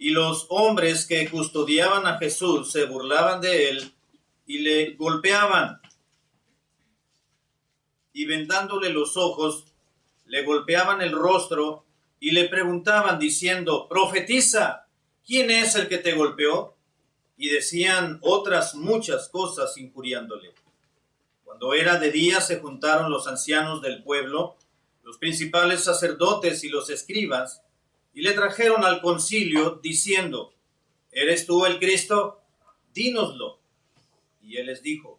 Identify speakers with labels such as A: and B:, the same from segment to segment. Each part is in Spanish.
A: Y los hombres que custodiaban a Jesús se burlaban de él y le golpeaban. Y vendándole los ojos, le golpeaban el rostro y le preguntaban diciendo: profetiza, ¿quién es el que te golpeó? Y decían otras muchas cosas injuriándole. Cuando era de día se juntaron los ancianos del pueblo, los principales sacerdotes y los escribas, y le trajeron al concilio diciendo: ¿eres tú el Cristo? Dínoslo. Y él les dijo: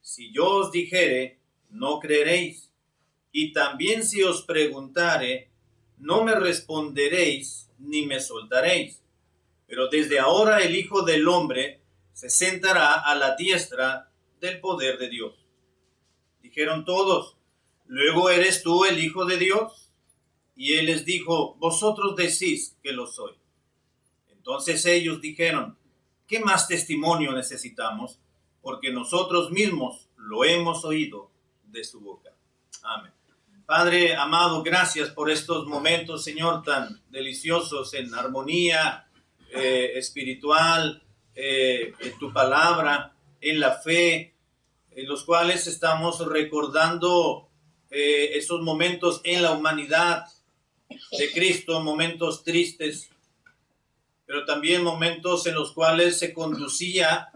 A: si yo os dijere, no creeréis, y también si os preguntare, no me responderéis ni me soltaréis. Pero desde ahora el Hijo del Hombre se sentará a la diestra del poder de Dios. Dijeron todos: ¿luego eres tú el Hijo de Dios? Y él les dijo: vosotros decís que lo soy. Entonces ellos dijeron: ¿qué más testimonio necesitamos? Porque nosotros mismos lo hemos oído de su boca. Amén. Padre amado, gracias por estos momentos, Señor, tan deliciosos en armonía espiritual, en tu palabra, en la fe, en los cuales estamos recordando esos momentos en la humanidad de Cristo, momentos tristes, pero también momentos en los cuales se conducía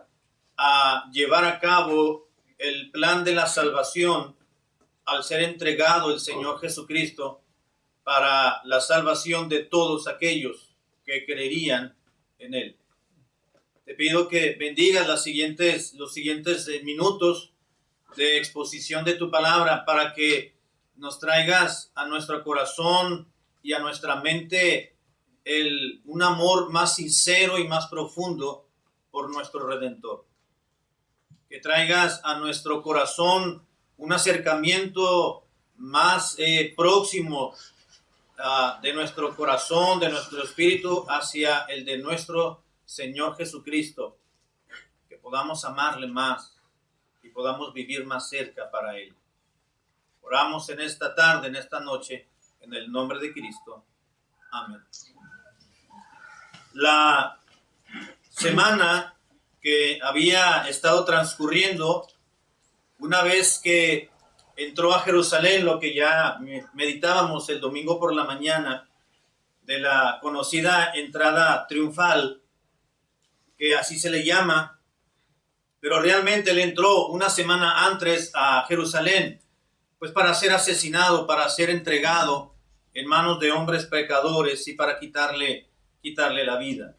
A: a llevar a cabo el plan de la salvación al ser entregado el Señor Jesucristo para la salvación de todos aquellos que creerían en Él. Te pido que bendigas los siguientes minutos de exposición de tu palabra para que nos traigas a nuestro corazón y a nuestra mente un amor más sincero y más profundo por nuestro Redentor. Que traigas a nuestro corazón un acercamiento más próximo de nuestro corazón, de nuestro espíritu, hacia el de nuestro Señor Jesucristo. Que podamos amarle más y podamos vivir más cerca para Él. Oramos en esta tarde, en esta noche, en el nombre de Cristo. Amén. La semana que había estado transcurriendo, una vez que entró a Jerusalén, lo que ya meditábamos el domingo por la mañana, de la conocida entrada triunfal, que así se le llama, pero realmente él entró una semana antes a Jerusalén, pues para ser asesinado, para ser entregado en manos de hombres pecadores y para quitarle la vida.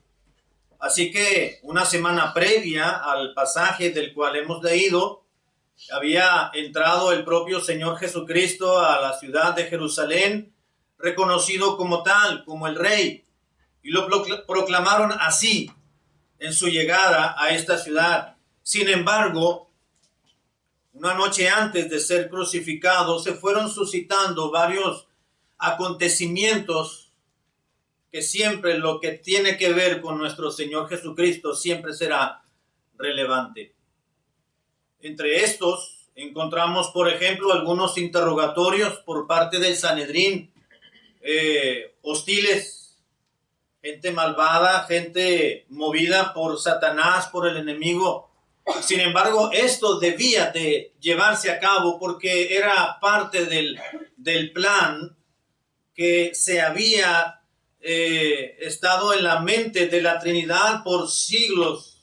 A: Así que una semana previa al pasaje del cual hemos leído, había entrado el propio Señor Jesucristo a la ciudad de Jerusalén, reconocido como tal, como el Rey, y lo proclamaron así en su llegada a esta ciudad. Sin embargo, una noche antes de ser crucificado, se fueron suscitando varios acontecimientos que siempre lo que tiene que ver con nuestro Señor Jesucristo siempre será relevante. Entre estos encontramos, por ejemplo, algunos interrogatorios por parte del Sanedrín, hostiles, gente malvada, gente movida por Satanás, por el enemigo. Sin embargo, esto debía de llevarse a cabo porque era parte del plan que se había estado en la mente de la Trinidad por siglos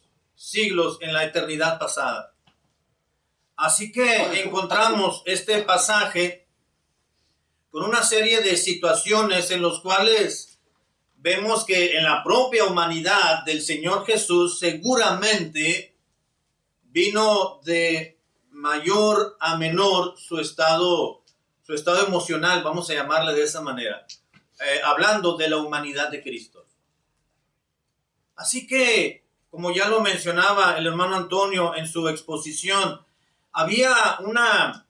A: en la eternidad pasada. Así que encontramos este pasaje con una serie de situaciones en los cuales vemos que en la propia humanidad del Señor Jesús seguramente vino de mayor a menor su estado emocional, vamos a llamarle de esa manera, hablando de la humanidad de Cristo. Así que, como ya lo mencionaba el hermano Antonio en su exposición, había una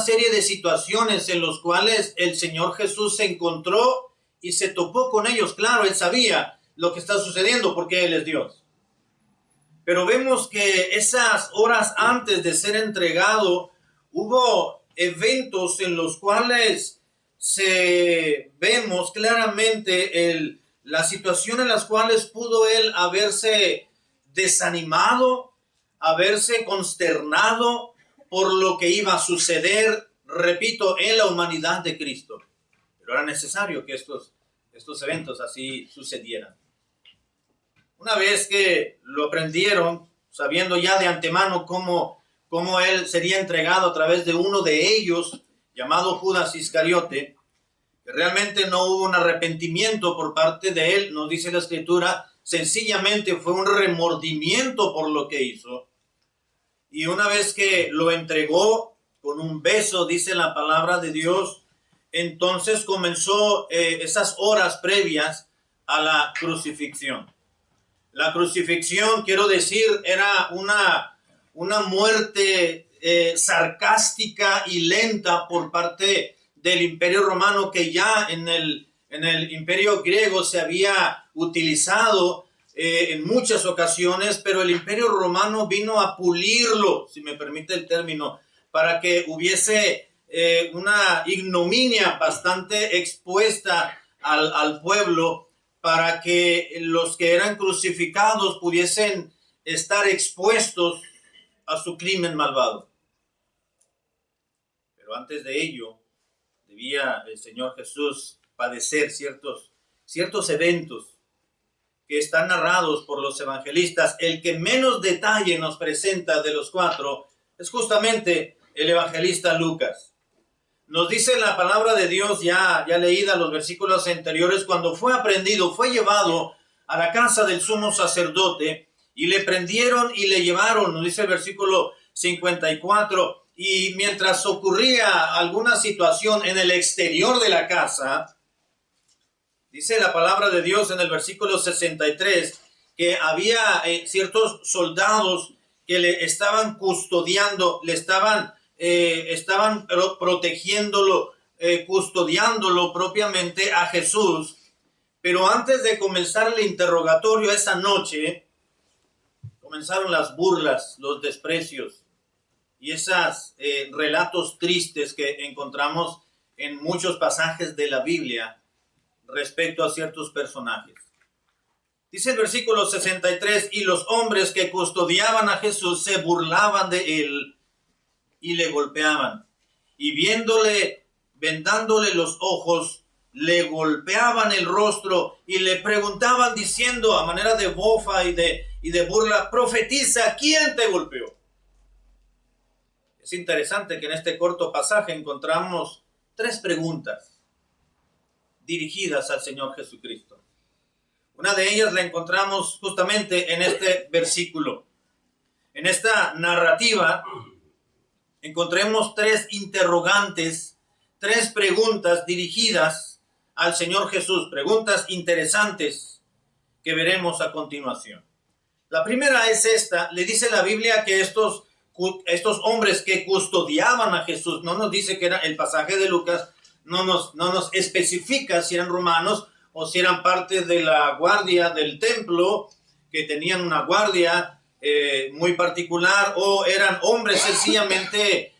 A: serie de situaciones en las cuales el Señor Jesús se encontró y se topó con ellos. Claro, Él sabía lo que está sucediendo porque Él es Dios. Pero vemos que esas horas antes de ser entregado, hubo eventos en los cuales vemos claramente la situación en las cuales pudo él haberse desanimado, haberse consternado por lo que iba a suceder, repito, en la humanidad de Cristo. Pero era necesario que estos eventos así sucedieran. Una vez que lo aprendieron, sabiendo ya de antemano cómo él sería entregado a través de uno de ellos, llamado Judas Iscariote, que realmente no hubo un arrepentimiento por parte de él, nos dice la Escritura, sencillamente fue un remordimiento por lo que hizo. Y una vez que lo entregó con un beso, dice la palabra de Dios, entonces comenzó esas horas previas a la crucifixión. La crucifixión, quiero decir, era una muerte sarcástica y lenta por parte del Imperio Romano, que ya en el Imperio griego se había utilizado en muchas ocasiones, pero el Imperio Romano vino a pulirlo, si me permite el término, para que hubiese una ignominia bastante expuesta al pueblo, para que los que eran crucificados pudiesen estar expuestos a su crimen malvado. Pero antes de ello, debía el Señor Jesús padecer ciertos eventos que están narrados por los evangelistas. El que menos detalle nos presenta de los cuatro es justamente el evangelista Lucas. Nos dice la palabra de Dios, ya leída los versículos anteriores, cuando fue aprehendido, fue llevado a la casa del sumo sacerdote y le prendieron y le llevaron, nos dice el versículo 54, y mientras ocurría alguna situación en el exterior de la casa, dice la palabra de Dios en el versículo 63, que había ciertos soldados que le estaban custodiando, estaban protegiéndolo, custodiándolo propiamente a Jesús. Pero antes de comenzar el interrogatorio esa noche, comenzaron las burlas, los desprecios y esos relatos tristes que encontramos en muchos pasajes de la Biblia respecto a ciertos personajes. Dice el versículo 63, y los hombres que custodiaban a Jesús se burlaban de él y le golpeaban, y vendándole los ojos, le golpeaban el rostro y le preguntaban diciendo a manera de bofa y de burla, profetiza, ¿quién te golpeó? Es interesante que en este corto pasaje encontramos 3 preguntas dirigidas al Señor Jesucristo. Una de ellas la encontramos justamente en este versículo. En esta narrativa encontremos 3 interrogantes, 3 preguntas dirigidas al Señor Jesús, preguntas interesantes que veremos a continuación. La primera es esta, le dice la Biblia que estos hombres que custodiaban a Jesús, no nos dice que era el pasaje de Lucas, no nos especifica si eran romanos o si eran parte de la guardia del templo, que tenían una guardia muy particular, o eran hombres sencillamente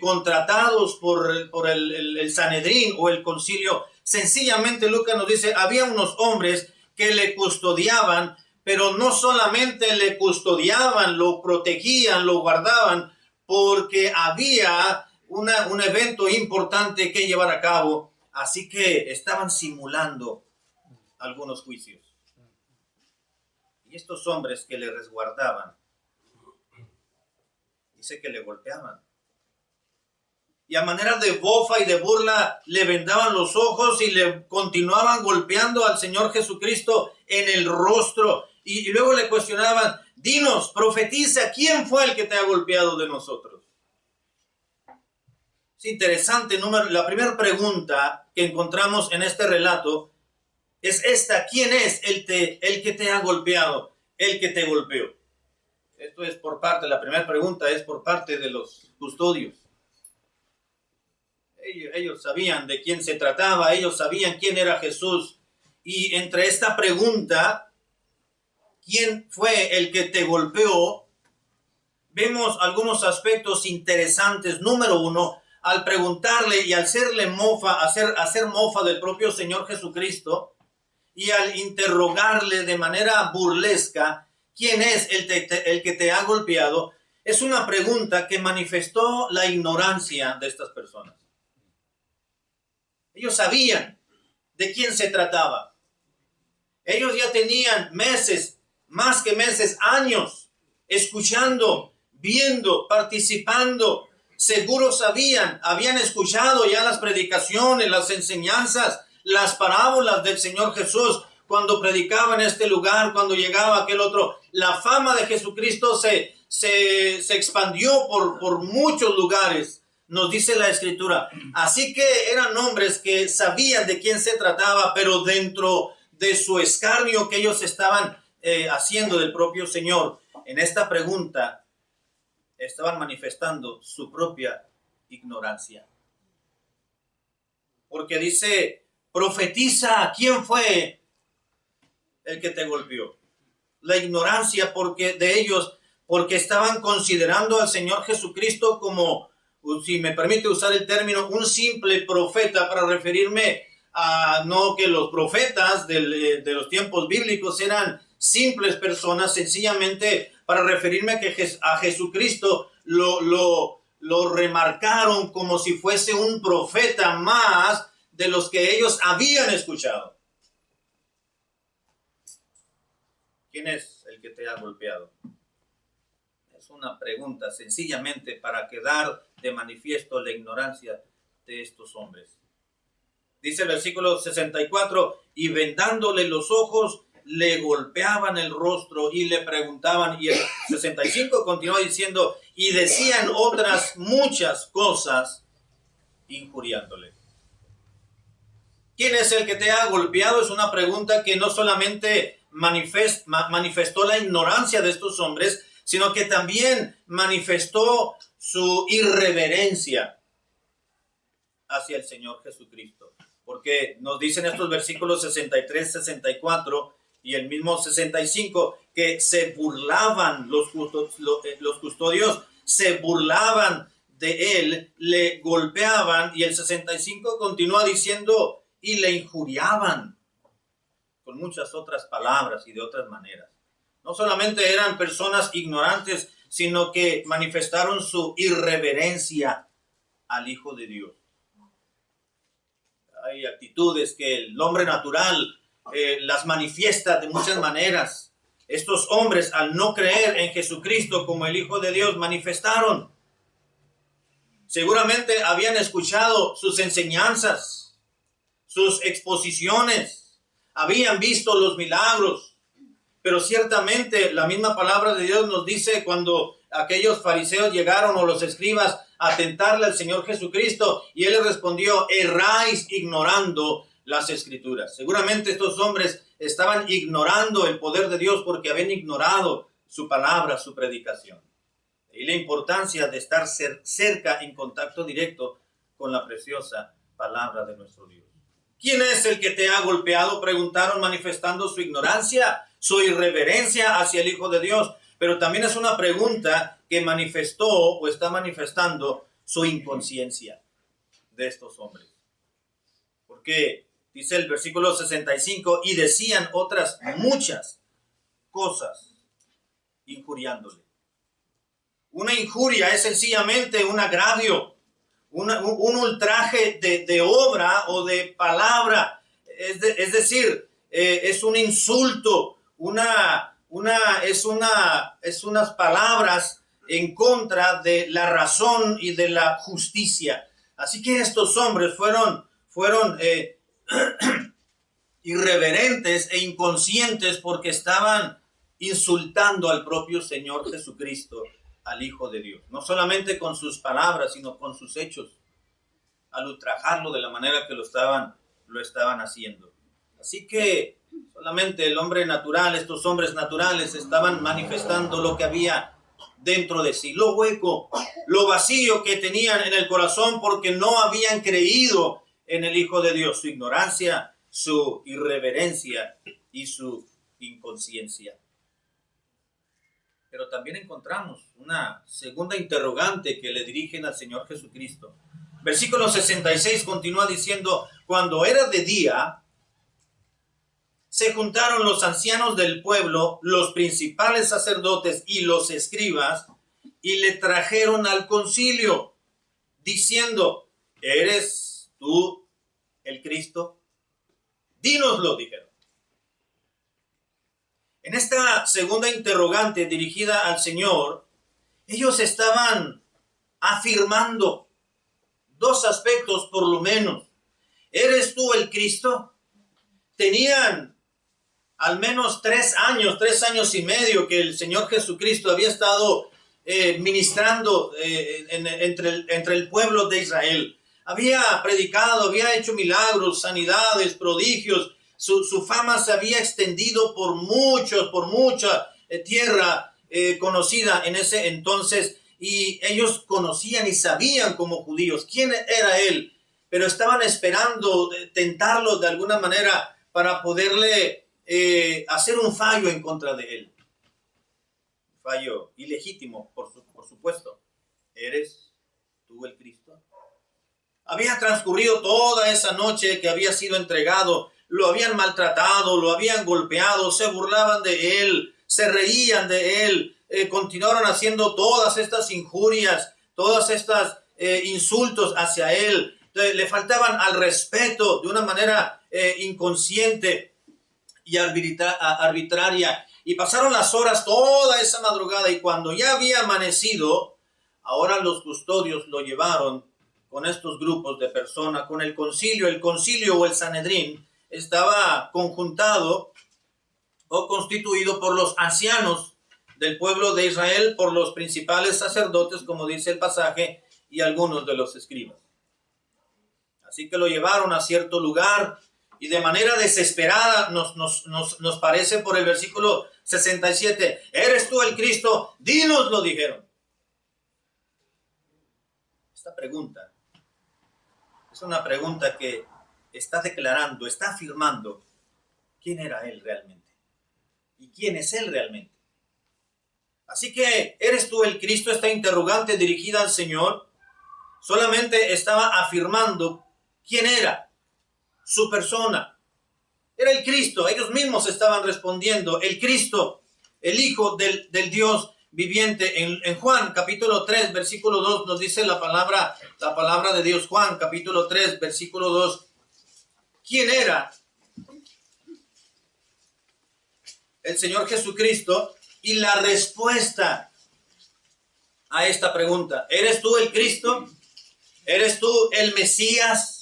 A: contratados por el Sanedrín o el concilio. Sencillamente Lucas nos dice, había unos hombres que le custodiaban, pero no solamente le custodiaban, lo protegían, lo guardaban, porque había un evento importante que llevar a cabo, así que estaban simulando algunos juicios. Y estos hombres que le resguardaban, dice que le golpeaban. Y a manera de bofa y de burla le vendaban los ojos y le continuaban golpeando al Señor Jesucristo en el rostro. Y luego le cuestionaban, dinos, profetiza, ¿quién fue el que te ha golpeado de nosotros? Es interesante, la primera pregunta que encontramos en este relato es esta, ¿quién es el que te ha golpeado, el que te golpeó? Esto es por parte, la primera pregunta es por parte de los custodios. Ellos sabían de quién se trataba, ellos sabían quién era Jesús. Y entre esta pregunta, ¿quién fue el que te golpeó? Vemos algunos aspectos interesantes. Número 1, al preguntarle y al hacerle mofa, hacer mofa del propio Señor Jesucristo, y al interrogarle de manera burlesca, ¿quién es el que te ha golpeado? Es una pregunta que manifestó la ignorancia de estas personas. Ellos sabían de quién se trataba. Ellos ya tenían meses, más que meses, años, escuchando, viendo, participando. Seguro habían escuchado ya las predicaciones, las enseñanzas, las parábolas del Señor Jesús cuando predicaba en este lugar, cuando llegaba aquel otro. La fama de Jesucristo se expandió por muchos lugares, nos dice la Escritura. Así que eran hombres que sabían de quién se trataba, pero dentro de su escarnio que ellos estaban haciendo del propio Señor, en esta pregunta estaban manifestando su propia ignorancia. Porque dice, profetiza, ¿quién fue el que te golpeó? La ignorancia de ellos, porque estaban considerando al Señor Jesucristo como, si me permite usar el término, un simple profeta, para referirme a no que los profetas de los tiempos bíblicos eran simples personas, sencillamente para referirme a Jesucristo lo remarcaron como si fuese un profeta más de los que ellos habían escuchado. ¿Quién es el que te ha golpeado? Es una pregunta sencillamente para quedar de manifiesto la ignorancia de estos hombres. Dice el versículo 64, y vendándole los ojos, le golpeaban el rostro y le preguntaban, y el 65 continúa diciendo, y decían otras muchas cosas, injuriándole. ¿Quién es el que te ha golpeado? Es una pregunta que no solamente manifestó la ignorancia de estos hombres, sino que también manifestó su irreverencia hacia el Señor Jesucristo. Porque nos dicen estos versículos 63, 64 y el mismo 65 que se burlaban, los custodios se burlaban de él, le golpeaban, y el 65 continúa diciendo, y le injuriaban con muchas otras palabras y de otras maneras. No solamente eran personas ignorantes, sino que manifestaron su irreverencia al Hijo de Dios. Hay actitudes que el hombre natural las manifiesta de muchas maneras. Estos hombres, al no creer en Jesucristo como el Hijo de Dios, manifestaron. Seguramente habían escuchado sus enseñanzas, sus exposiciones, habían visto los milagros, pero ciertamente la misma palabra de Dios nos dice cuando aquellos fariseos llegaron, o los escribas, a tentarle al Señor Jesucristo, y él les respondió, erráis ignorando las Escrituras. Seguramente estos hombres estaban ignorando el poder de Dios porque habían ignorado su palabra, su predicación. Y la importancia de estar cerca, en contacto directo con la preciosa palabra de nuestro Dios. ¿Quién es el que te ha golpeado? Preguntaron, manifestando su ignorancia, su irreverencia hacia el Hijo de Dios. Pero también es una pregunta que manifestó o está manifestando su inconsciencia de estos hombres. Porque dice el versículo 65, y decían otras muchas cosas injuriándole. Una injuria es sencillamente un agravio, un ultraje de obra o de palabra. Es decir, es un insulto, es unas palabras en contra de la razón y de la justicia. Así que estos hombres fueron irreverentes e inconscientes porque estaban insultando al propio Señor Jesucristo, al Hijo de Dios. No solamente con sus palabras, sino con sus hechos, al ultrajarlo de la manera que lo estaban haciendo. Así que solamente el hombre natural, estos hombres naturales, estaban manifestando lo que había dentro de sí, lo hueco, lo vacío que tenían en el corazón porque no habían creído en el Hijo de Dios, su ignorancia, su irreverencia y su inconsciencia. Pero también encontramos una segunda interrogante que le dirigen al Señor Jesucristo. Versículo 66 continúa diciendo, cuando era de día, se juntaron los ancianos del pueblo, los principales sacerdotes y los escribas, y le trajeron al concilio, diciendo, ¿eres tú el Cristo? Dínoslo, dijeron. En esta segunda interrogante dirigida al Señor, ellos estaban afirmando dos aspectos por lo menos. ¿Eres tú el Cristo? Tenían al menos 3 años y medio que el Señor Jesucristo había estado ministrando entre el pueblo de Israel. Había predicado, había hecho milagros, sanidades, prodigios. Su fama se había extendido por mucha tierra conocida en ese entonces, y ellos conocían y sabían como judíos quién era él, pero estaban esperando tentarlo de alguna manera para poderle hacer un fallo en contra de él. Fallo ilegítimo, por supuesto. ¿Eres tú el Cristo? Había transcurrido toda esa noche que había sido entregado. Lo habían maltratado, lo habían golpeado, se burlaban de él, se reían de él, continuaron haciendo todas estas injurias, todas estas insultos hacia él. Le faltaban al respeto de una manera inconsciente y arbitraria. Y pasaron las horas toda esa madrugada, y cuando ya había amanecido, ahora los custodios lo llevaron con estos grupos de personas, con el concilio o el Sanedrín. Estaba conjuntado o constituido por los ancianos del pueblo de Israel, por los principales sacerdotes, como dice el pasaje, y algunos de los escribas. Así que lo llevaron a cierto lugar, y de manera desesperada nos parece por el versículo 67, ¿eres tú el Cristo? Dínoslo, dijeron. Esta pregunta es una pregunta que está declarando, está afirmando quién era él realmente y quién es él realmente. Así que, ¿eres tú el Cristo? Esta interrogante dirigida al Señor solamente estaba afirmando quién era, su persona. Era el Cristo. Ellos mismos estaban respondiendo, el Cristo, el Hijo del Dios viviente. En Juan capítulo 3 versículo 2 nos dice la palabra de Dios. Juan capítulo 3 versículo 2. ¿Quién era el Señor Jesucristo? Y la respuesta a esta pregunta, ¿eres tú el Cristo? ¿Eres tú el Mesías?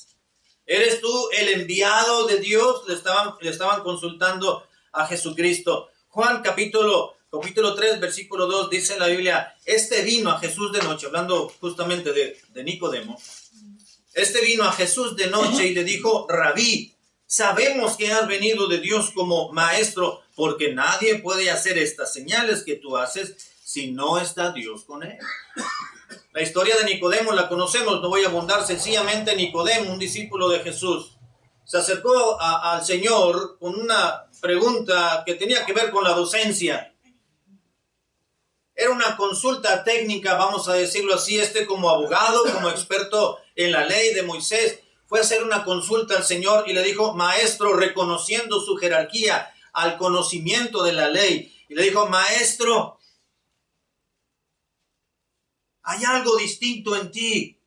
A: ¿Eres tú el enviado de Dios? Le estaban consultando a Jesucristo. Juan capítulo 3 versículo 2 dice en la Biblia, este vino a Jesús de noche, hablando justamente de Nicodemo. Este vino a Jesús de noche y le dijo, Rabí, sabemos que has venido de Dios como maestro, porque nadie puede hacer estas señales que tú haces si no está Dios con él. La historia de Nicodemo la conocemos, no voy a abundar. Sencillamente Nicodemo, un discípulo de Jesús, se acercó al Señor con una pregunta que tenía que ver con la docencia. Era una consulta técnica, vamos a decirlo así. Como abogado, como experto en la ley de Moisés, fue a hacer una consulta al Señor y le dijo, maestro, reconociendo su jerarquía al conocimiento de la ley, y le dijo, maestro, hay algo distinto en ti.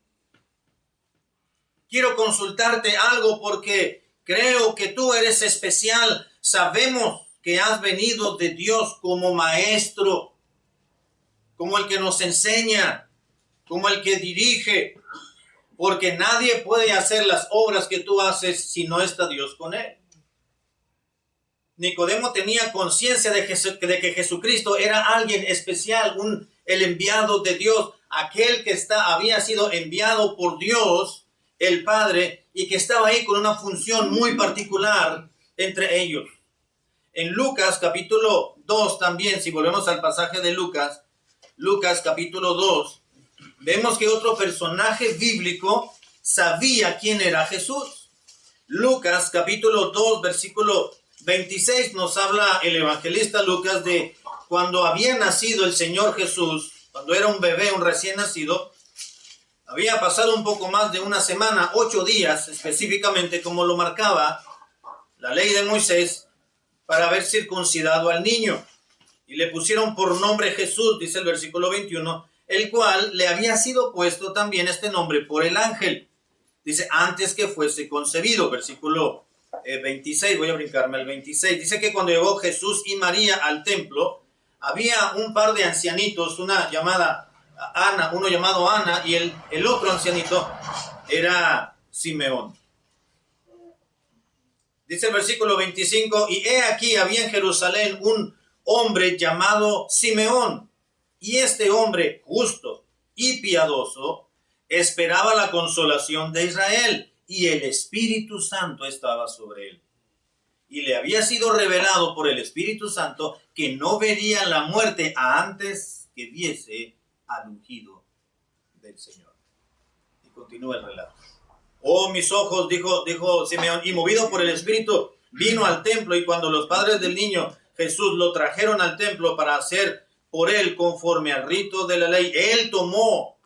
A: Quiero consultarte algo porque creo que tú eres especial. Sabemos que has venido de Dios como maestro, como el que nos enseña, como el que dirige, porque nadie puede hacer las obras que tú haces si no está Dios con él. Nicodemo tenía conciencia de que Jesucristo era alguien especial, el enviado de Dios, aquel que había sido enviado por Dios, el Padre, y que estaba ahí con una función muy particular entre ellos. En Lucas capítulo 2 también, si volvemos al pasaje de Lucas capítulo 2, vemos que otro personaje bíblico sabía quién era Jesús. Lucas capítulo 2 versículo 26 nos habla el evangelista Lucas de cuando había nacido el Señor Jesús, cuando era un bebé, un recién nacido. Había pasado un poco más de una semana, 8 días específicamente, como lo marcaba la ley de Moisés, para haber circuncidado al niño. Y le pusieron por nombre Jesús, dice el versículo 21, el cual le había sido puesto también este nombre por el ángel. Dice, antes que fuese concebido, versículo 26, voy a brincarme al 26. Dice que cuando llegó Jesús y María al templo, había un par de ancianitos, una llamada Ana, uno llamado Ana, y el otro ancianito era Simeón. Dice el versículo 25, y he aquí había en Jerusalén un hombre llamado Simeón, y este hombre justo y piadoso esperaba la consolación de Israel, y el Espíritu Santo estaba sobre él. Y le había sido revelado por el Espíritu Santo que no vería la muerte antes que viese al ungido del Señor. Y continúa el relato. Oh, mis ojos, dijo Simeón, y movido por el Espíritu, vino al templo, y cuando los padres del niño Jesús lo trajeron al templo para hacer por él conforme al rito de la ley, él tomó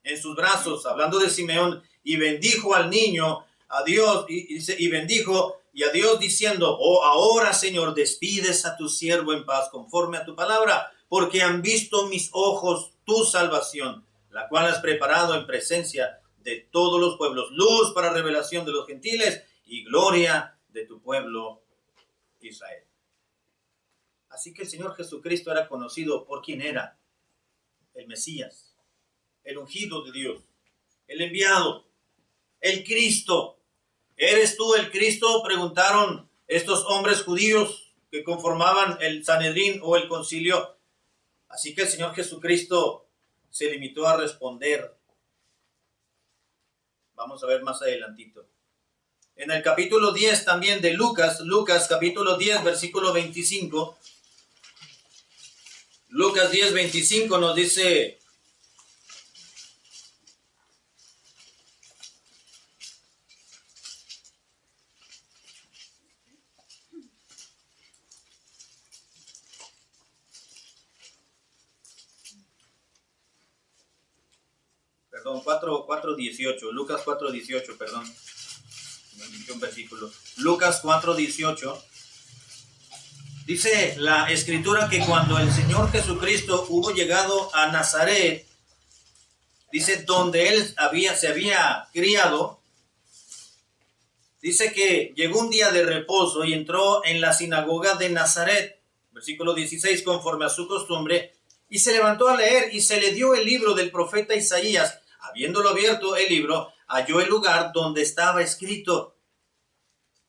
A: en sus brazos, hablando de Simeón, y bendijo al niño, a Dios, y bendijo y a Dios diciendo, oh, ahora, Señor, despides a tu siervo en paz conforme a tu palabra, porque han visto mis ojos tu salvación, la cual has preparado en presencia de todos los pueblos, luz para revelación de los gentiles y gloria de tu pueblo Israel. Así que el Señor Jesucristo era conocido por quien era: el Mesías, el ungido de Dios, el enviado, el Cristo. ¿Eres tú el Cristo?, preguntaron estos hombres judíos que conformaban el Sanedrín o el concilio. Así que el Señor Jesucristo se limitó a responder. Vamos a ver más adelantito. En el capítulo 10 también de Lucas capítulo 10, versículo 25. Lucas 10, 25 nos dice: perdón, 4:18, Lucas 4:18, perdón, un versículo. Lucas 4:18, dice la Escritura que cuando el Señor Jesucristo hubo llegado a Nazaret, dice, donde él se había criado, dice que llegó un día de reposo y entró en la sinagoga de Nazaret, versículo 16, conforme a su costumbre, y se levantó a leer, y se le dio el libro del profeta Isaías. Habiéndolo abierto el libro, halló el lugar donde estaba escrito.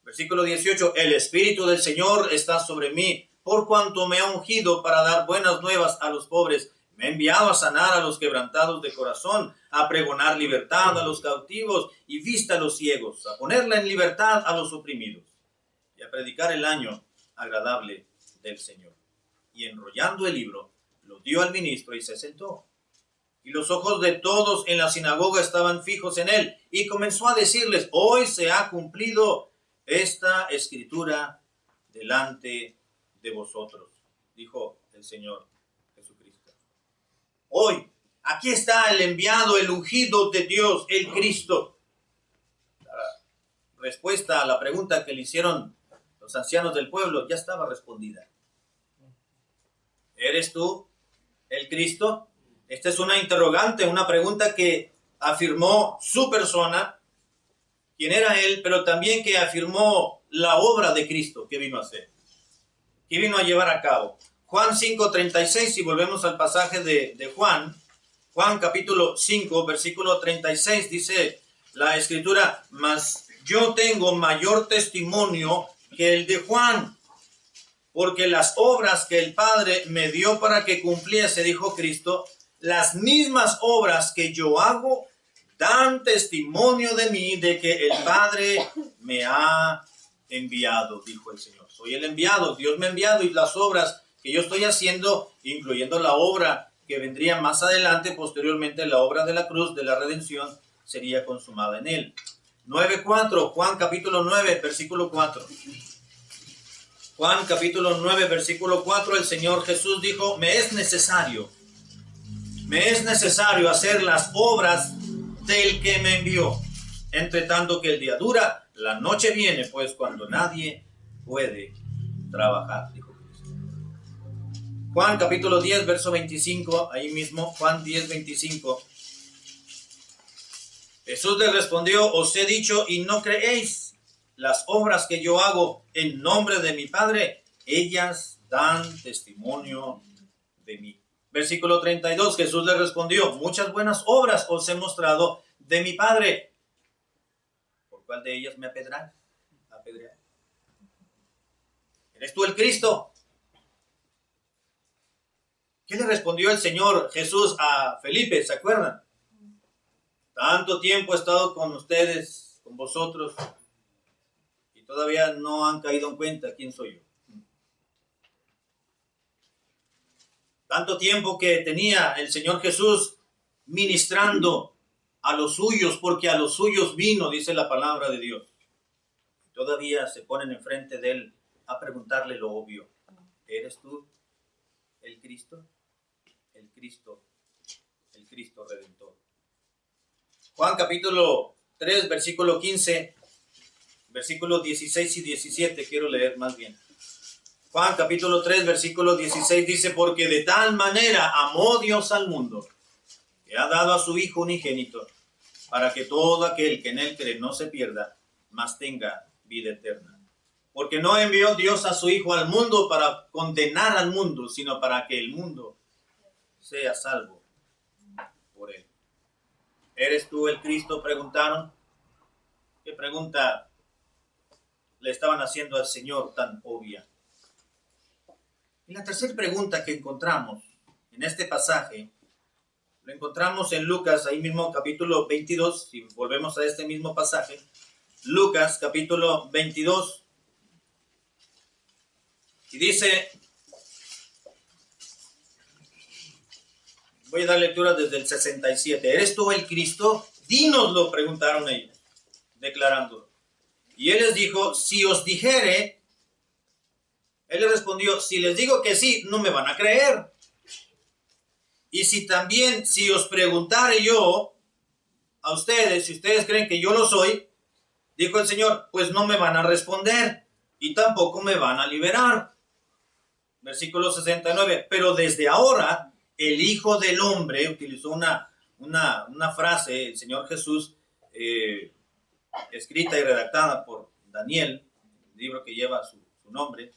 A: Versículo 18, el Espíritu del Señor está sobre mí, por cuanto me ha ungido para dar buenas nuevas a los pobres. Me ha enviado a sanar a los quebrantados de corazón, a pregonar libertad a los cautivos y vista a los ciegos, a ponerla en libertad a los oprimidos, y a predicar el año agradable del Señor. Y enrollando el libro, lo dio al ministro y se sentó. Y los ojos de todos en la sinagoga estaban fijos en él, y comenzó a decirles: hoy se ha cumplido esta escritura delante de vosotros, dijo el Señor Jesucristo. Hoy, aquí está el enviado, el ungido de Dios, el Cristo. La respuesta a la pregunta que le hicieron los ancianos del pueblo ya estaba respondida. ¿Eres tú el Cristo? Esta es una interrogante, una pregunta que afirmó su persona, quién era él, pero también que afirmó la obra de Cristo que vino a hacer, que vino a llevar a cabo. Juan 5:36, si volvemos al pasaje de Juan capítulo 5, versículo 36, dice la Escritura: mas yo tengo mayor testimonio que el de Juan, porque las obras que el Padre me dio para que cumpliese, dijo Cristo, las mismas obras que yo hago dan testimonio de mí, de que el Padre me ha enviado, dijo el Señor. Soy el enviado, Dios me ha enviado, y las obras que yo estoy haciendo, incluyendo la obra que vendría más adelante, posteriormente la obra de la cruz, de la redención, sería consumada en él. 9:4, Juan capítulo 9, versículo 4. Juan capítulo 9, versículo 4, el Señor Jesús dijo: me es necesario hacer las obras del que me envió, entre tanto que el día dura, la noche viene, pues cuando nadie puede trabajar, dijo Cristo. Juan capítulo 10, verso 25, ahí mismo, Juan 10, 25. Jesús les respondió, os he dicho y no creéis. Las obras que yo hago en nombre de mi Padre, ellas dan testimonio de mí. Versículo 32, Jesús les respondió, muchas buenas obras os he mostrado de mi Padre. ¿Por cuál de ellas me apedreáis? ¿Eres tú el Cristo? ¿Qué le respondió el Señor Jesús a Felipe? ¿Se acuerdan? Tanto tiempo he estado con ustedes, con vosotros, y todavía no han caído en cuenta quién soy yo. Tanto tiempo que tenía el Señor Jesús ministrando a los suyos, porque a los suyos vino, dice la palabra de Dios. Todavía se ponen enfrente de él a preguntarle lo obvio. ¿Eres tú el Cristo? El Cristo Redentor. Juan capítulo 3, versículo 15, versículos 16 y 17, quiero leer más bien. Juan capítulo 3, versículo 16 dice, porque de tal manera amó Dios al mundo, que ha dado a su Hijo unigénito, para que todo aquel que en él cree no se pierda, mas tenga vida eterna. Porque no envió Dios a su Hijo al mundo para condenar al mundo, sino para que el mundo sea salvo por él. ¿Eres tú el Cristo?, preguntaron. ¿Qué pregunta le estaban haciendo al Señor tan obvia? Y la tercera pregunta que encontramos en este pasaje, lo encontramos en Lucas, ahí mismo capítulo 22, si volvemos a este mismo pasaje, Lucas capítulo 22, y dice, voy a dar lectura desde el 67, ¿eres tú el Cristo? Dínoslo, preguntaron ellos, declarándolo. Y él les dijo, si os dijere, él les respondió, si les digo que sí, no me van a creer. Y si os preguntare yo a ustedes, si ustedes creen que yo lo soy, dijo el Señor, pues no me van a responder y tampoco me van a liberar. Versículo 69, pero desde ahora el Hijo del Hombre, utilizó una frase, el Señor Jesús, escrita y redactada por Daniel, el libro que lleva su nombre,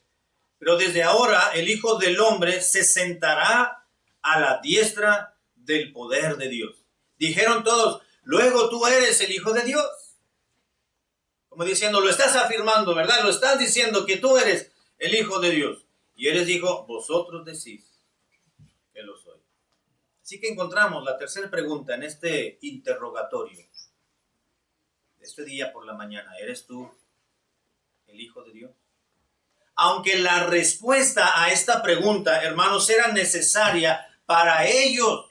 A: pero desde ahora el Hijo del Hombre se sentará a la diestra del poder de Dios. Dijeron todos, luego tú eres el Hijo de Dios. Como diciendo, lo estás afirmando, ¿verdad? Lo estás diciendo que tú eres el Hijo de Dios. Y él les dijo, vosotros decís que lo soy. Así que encontramos la tercera pregunta en este interrogatorio. Este día por la mañana, ¿eres tú el Hijo de Dios? Aunque la respuesta a esta pregunta, hermanos, era necesaria para ellos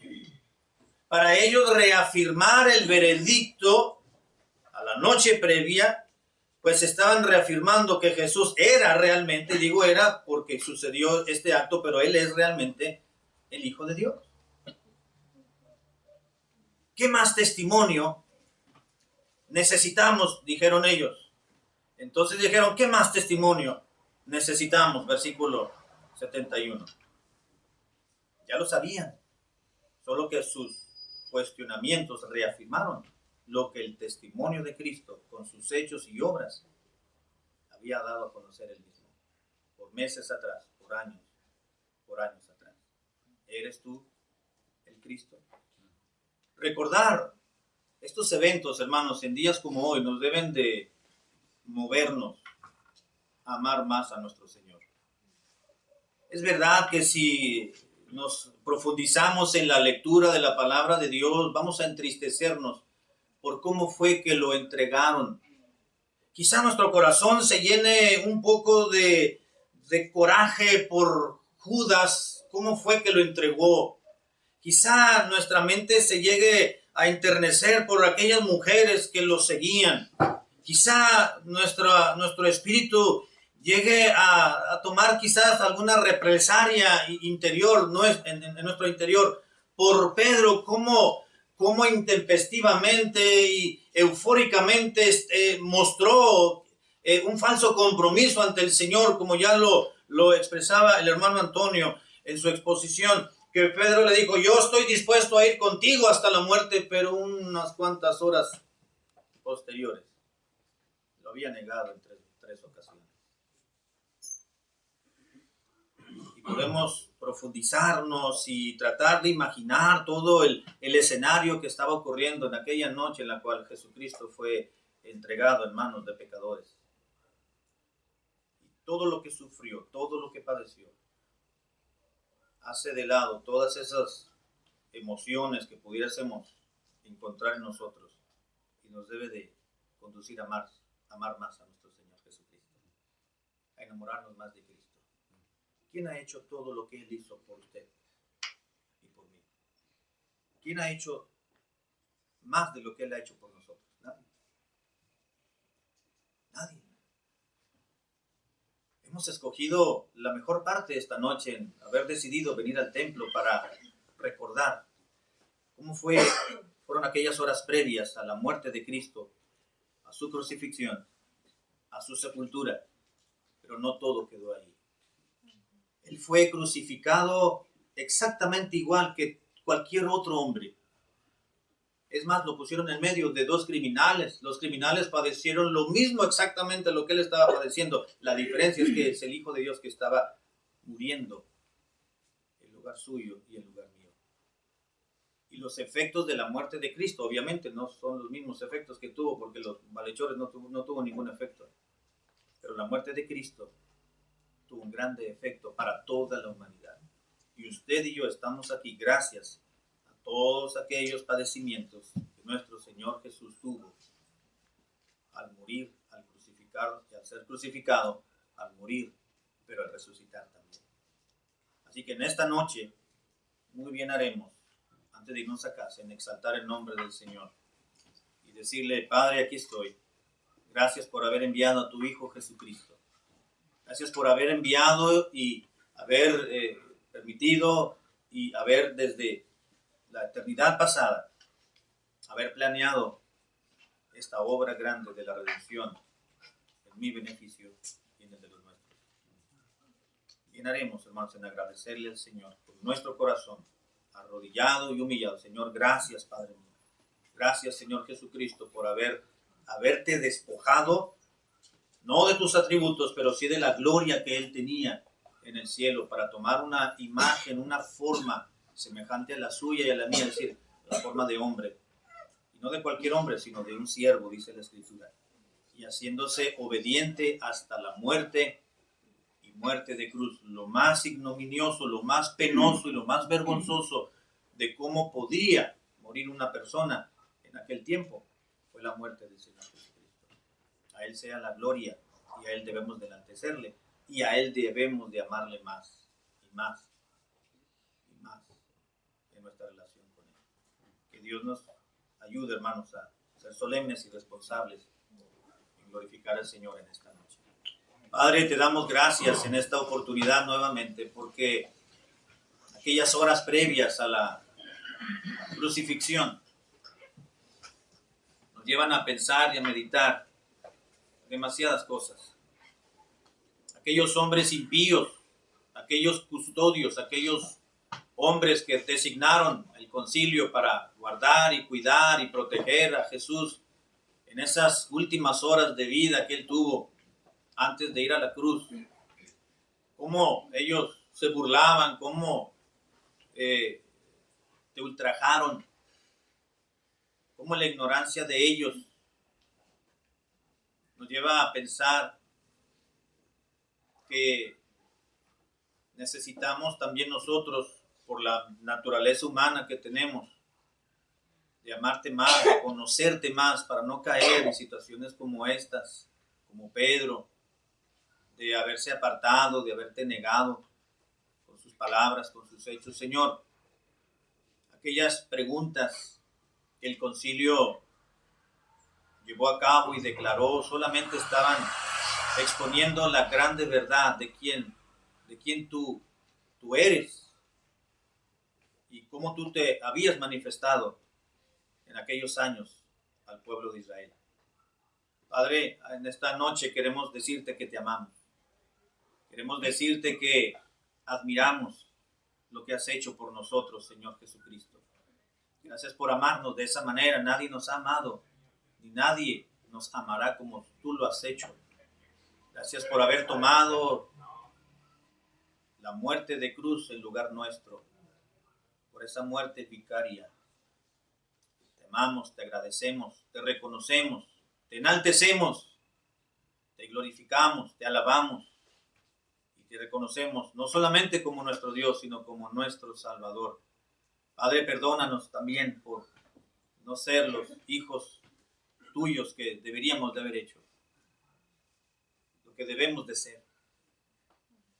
A: reafirmar el veredicto a la noche previa, pues estaban reafirmando que Jesús era realmente, digo era porque sucedió este acto, pero él es realmente el Hijo de Dios. ¿Qué más testimonio necesitamos? Dijeron ellos. Entonces dijeron, ¿qué más testimonio necesitamos? Versículo 71. Ya lo sabían, solo que sus cuestionamientos reafirmaron lo que el testimonio de Cristo con sus hechos y obras había dado a conocer él mismo por meses atrás, por años atrás. ¿Eres tú el Cristo? Recordar estos eventos, hermanos, en días como hoy nos deben de movernos a amar más a nuestro Señor. Es verdad que si nos profundizamos en la lectura de la palabra de Dios, vamos a entristecernos por cómo fue que lo entregaron. Quizá nuestro corazón se llene un poco de coraje por Judas, cómo fue que lo entregó. Quizá nuestra mente se llegue a enternecer por aquellas mujeres que lo seguían. Quizá nuestro espíritu llegue a tomar quizás alguna represalia interior, en nuestro interior, por Pedro, cómo intempestivamente y eufóricamente mostró un falso compromiso ante el Señor, como ya lo expresaba el hermano Antonio en su exposición, que Pedro le dijo, yo estoy dispuesto a ir contigo hasta la muerte, pero unas cuantas horas posteriores lo había negado en tres ocasiones. Y podemos profundizarnos y tratar de imaginar todo el escenario que estaba ocurriendo en aquella noche en la cual Jesucristo fue entregado en manos de pecadores. Y todo lo que sufrió, todo lo que padeció, hace de lado todas esas emociones que pudiésemos encontrar en nosotros y nos debe de conducir a amar más a nuestro Señor Jesucristo, a enamorarnos más de Cristo. ¿Quién ha hecho todo lo que Él hizo por usted y por mí? ¿Quién ha hecho más de lo que Él ha hecho por nosotros? Nadie. Nadie. Hemos escogido la mejor parte esta noche en haber decidido venir al templo para recordar cómo fueron aquellas horas previas a la muerte de Cristo, a su crucifixión, a su sepultura, pero no todo quedó ahí. Él fue crucificado exactamente igual que cualquier otro hombre. Es más, lo pusieron en medio de dos criminales. Los criminales padecieron lo mismo exactamente lo que él estaba padeciendo. La diferencia es que es el Hijo de Dios que estaba muriendo en lugar suyo y en lugar mío. Y los efectos de la muerte de Cristo, obviamente, no son los mismos efectos que tuvo, porque los malhechores no tuvo ningún efecto. Pero la muerte de Cristo tuvo un grande efecto para toda la humanidad. Y usted y yo estamos aquí gracias a todos aquellos padecimientos que nuestro Señor Jesús tuvo al morir, al crucificar y al ser crucificado, al morir, pero al resucitar también. Así que en esta noche, muy bien haremos, antes de irnos a casa, en exaltar el nombre del Señor y decirle, Padre, aquí estoy. Gracias por haber enviado a tu Hijo Jesucristo. Gracias por haber enviado y haber permitido y haber desde la eternidad pasada, haber planeado esta obra grande de la redención en mi beneficio y en el de los nuestros. Bien haremos, hermanos, en agradecerle al Señor con nuestro corazón, arrodillado y humillado. Señor, gracias, Padre mío. Gracias, Señor Jesucristo, por haberte despojado, no de tus atributos, pero sí de la gloria que Él tenía en el cielo, para tomar una imagen, una forma semejante a la suya y a la mía, es decir, la forma de hombre. Y no de cualquier hombre, sino de un siervo, dice la Escritura. Y haciéndose obediente hasta la muerte, y muerte de cruz, lo más ignominioso, lo más penoso y lo más vergonzoso de cómo podía morir una persona en aquel tiempo, fue la muerte del Señor Jesucristo. A Él sea la gloria y a Él debemos de enaltecerle y a Él debemos de amarle más y más y más en nuestra relación con Él. Que Dios nos ayude, hermanos, a ser solemnes y responsables en glorificar al Señor en esta noche. Padre, te damos gracias en esta oportunidad nuevamente porque aquellas horas previas a la crucifixión nos llevan a pensar y a meditar demasiadas cosas. Aquellos hombres impíos, aquellos custodios, aquellos hombres que designaron el concilio para guardar y cuidar y proteger a Jesús en esas últimas horas de vida que Él tuvo antes de ir a la cruz. Cómo ellos se burlaban, cómo te ultrajaron, cómo la ignorancia de ellos nos lleva a pensar que necesitamos también nosotros, por la naturaleza humana que tenemos, de amarte más, de conocerte más, para no caer en situaciones como estas, como Pedro, de haberse apartado, de haberte negado con sus palabras, con sus hechos. Señor, aquellas preguntas que el concilio llevó a cabo y declaró solamente estaban exponiendo la grande verdad de quién tú eres y cómo tú te habías manifestado en aquellos años al pueblo de Israel. Padre, en esta noche queremos decirte que te amamos. Queremos decirte que admiramos lo que has hecho por nosotros, Señor Jesucristo. Gracias por amarnos de esa manera. Nadie nos ha amado, ni nadie nos amará como tú lo has hecho. Gracias por haber tomado la muerte de cruz en lugar nuestro, por esa muerte vicaria. Te amamos, te agradecemos, te reconocemos, te enaltecemos, te glorificamos, te alabamos y te reconocemos no solamente como nuestro Dios, sino como nuestro Salvador. Padre, perdónanos también por no ser los hijos tuyos que deberíamos de haber hecho, lo que debemos de ser.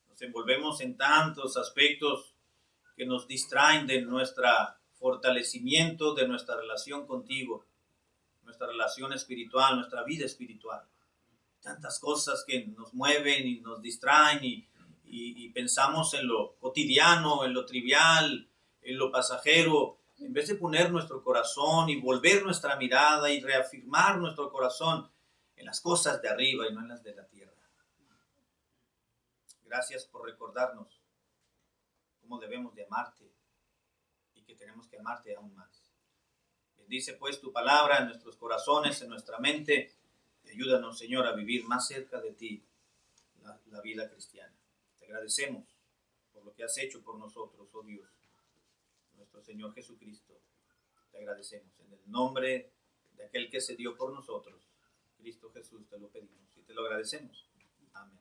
A: Nos envolvemos en tantos aspectos que nos distraen de nuestro fortalecimiento, de nuestra relación contigo, nuestra relación espiritual, nuestra vida espiritual. Tantas cosas que nos mueven y nos distraen y pensamos en lo cotidiano, en lo trivial, en lo pasajero, en vez de poner nuestro corazón y volver nuestra mirada y reafirmar nuestro corazón en las cosas de arriba y no en las de la tierra. Gracias por recordarnos cómo debemos de amarte y que tenemos que amarte aún más. Bendice pues tu palabra en nuestros corazones, en nuestra mente, y ayúdanos, Señor, a vivir más cerca de ti la vida cristiana. Te agradecemos por lo que has hecho por nosotros, oh Dios, nuestro Señor Jesucristo. Te agradecemos en el nombre de aquel que se dio por nosotros, Cristo Jesús, te lo pedimos y te lo agradecemos. Amén.